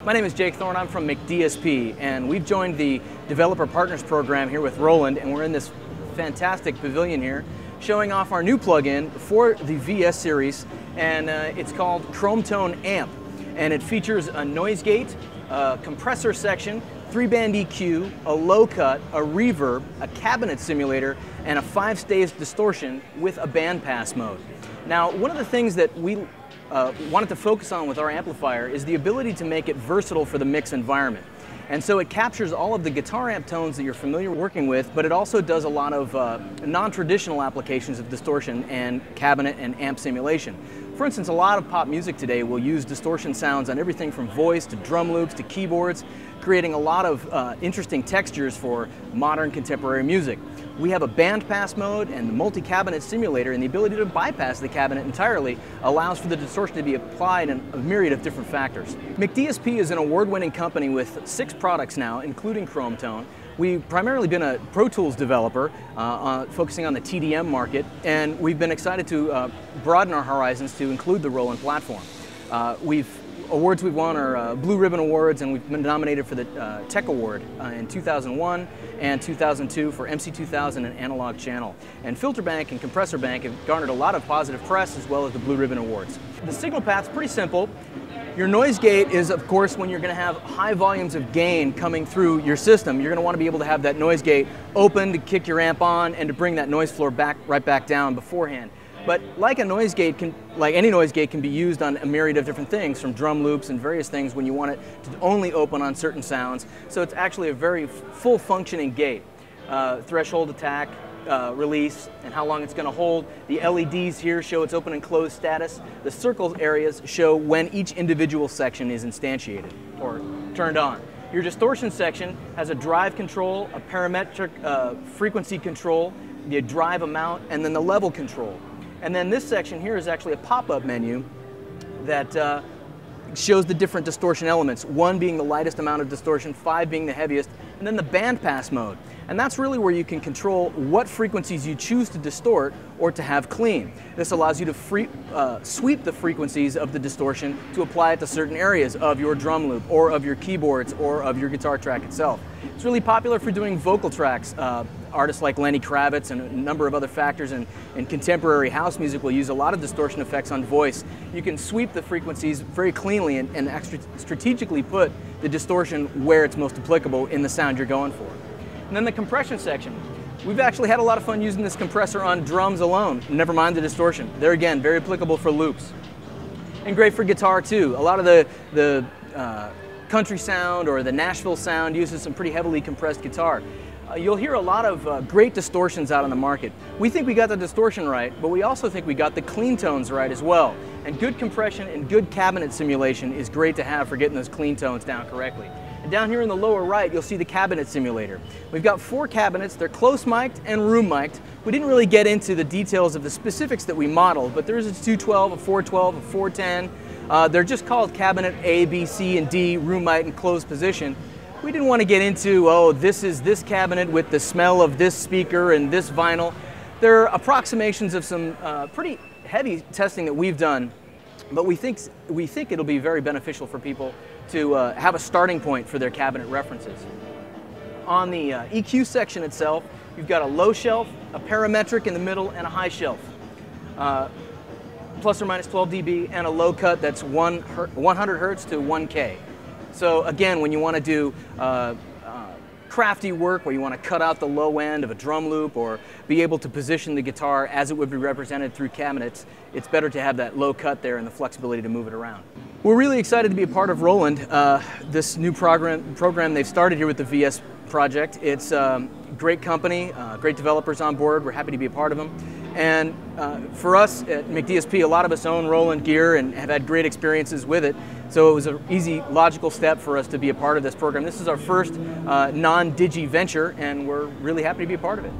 My name is Jake Thorne. I'm from McDSP, and we've joined the Developer Partners Program here with Roland, and we're in this fantastic pavilion here showing off our new plugin for the VS series, and it's called Chrometone Amp, and it features a noise gate, a compressor section, 3-band EQ, a low cut, a reverb, a cabinet simulator, and a 5-stage distortion with a bandpass mode. Now, one of the things that we wanted to focus on with our amplifier is the ability to make it versatile for the mix environment. And so it captures all of the guitar amp tones that you're familiar working with, but it also does a lot of non-traditional applications of distortion and cabinet and amp simulation. For instance, a lot of pop music today will use distortion sounds on everything from voice to drum loops to keyboards, creating a lot of interesting textures for modern contemporary music. We have a bandpass mode, and the multi-cabinet simulator, and the ability to bypass the cabinet entirely allows for the distortion to be applied in a myriad of different factors. McDSP is an award-winning company with 6 products now, including Chrometone. We've primarily been a Pro Tools developer, focusing on the TDM market, and we've been excited to broaden our horizons to include the Roland platform. Awards we've won are Blue Ribbon Awards, and we've been nominated for the Tech Award in 2001 and 2002 for MC2000 and Analog Channel. And Filter Bank and Compressor Bank have garnered a lot of positive press, as well as the Blue Ribbon Awards. The signal path's pretty simple. Your noise gate is, of course, when you're going to have high volumes of gain coming through your system. You're going to want to be able to have that noise gate open to kick your amp on and to bring that noise floor right back down beforehand. But like a noise gate, like any noise gate, can be used on a myriad of different things, from drum loops and various things when you want it to only open on certain sounds. So it's actually a very full functioning gate. Threshold attack, release, and how long it's going to hold. The LEDs here show its open and closed status. The circle areas show when each individual section is instantiated or turned on. Your distortion section has a drive control, a parametric frequency control, the drive amount, and then the level control. And then this section here is actually a pop-up menu that shows the different distortion elements, 1 being the lightest amount of distortion, 5 being the heaviest, and then the bandpass mode. And that's really where you can control what frequencies you choose to distort or to have clean. This allows you to sweep the frequencies of the distortion to apply it to certain areas of your drum loop or of your keyboards or of your guitar track itself. It's really popular for doing vocal tracks. Artists like Lenny Kravitz and a number of other factors in contemporary house music will use a lot of distortion effects on voice. You can sweep the frequencies very cleanly and strategically put the distortion where it's most applicable in the sound you're going for. And then the compression section. We've actually had a lot of fun using this compressor on drums alone, never mind the distortion. There again, very applicable for loops. And great for guitar too. A lot of the country sound or the Nashville sound uses some pretty heavily compressed guitar. You'll hear a lot of great distortions out on the market. We think we got the distortion right, but we also think we got the clean tones right as well. And good compression and good cabinet simulation is great to have for getting those clean tones down correctly. And down here in the lower right, you'll see the cabinet simulator. We've got 4 cabinets. They're close mic'd and room mic'd. We didn't really get into the details of the specifics that we modeled, but there's a 212, a 412, a 410. They're just called cabinet A, B, C, and D, room mic and closed position. We didn't want to get into, oh, this is this cabinet with the smell of this speaker and this vinyl. They're approximations of some pretty heavy testing that we've done, but we think it'll be very beneficial for people to have a starting point for their cabinet references. On the EQ section itself, you've got a low shelf, a parametric in the middle, and a high shelf. Plus or minus 12 dB, and a low cut that's 100 hertz to 1K. So again, when you want to do crafty work where you want to cut out the low end of a drum loop or be able to position the guitar as it would be represented through cabinets, it's better to have that low cut there and the flexibility to move it around. We're really excited to be a part of Roland, this new program they've started here with the VS project. It's a great company, great developers on board. We're happy to be a part of them. And for us at McDSP, a lot of us own Roland gear and have had great experiences with it. So it was an easy, logical step for us to be a part of this program. This is our first non-Digi venture, and we're really happy to be a part of it.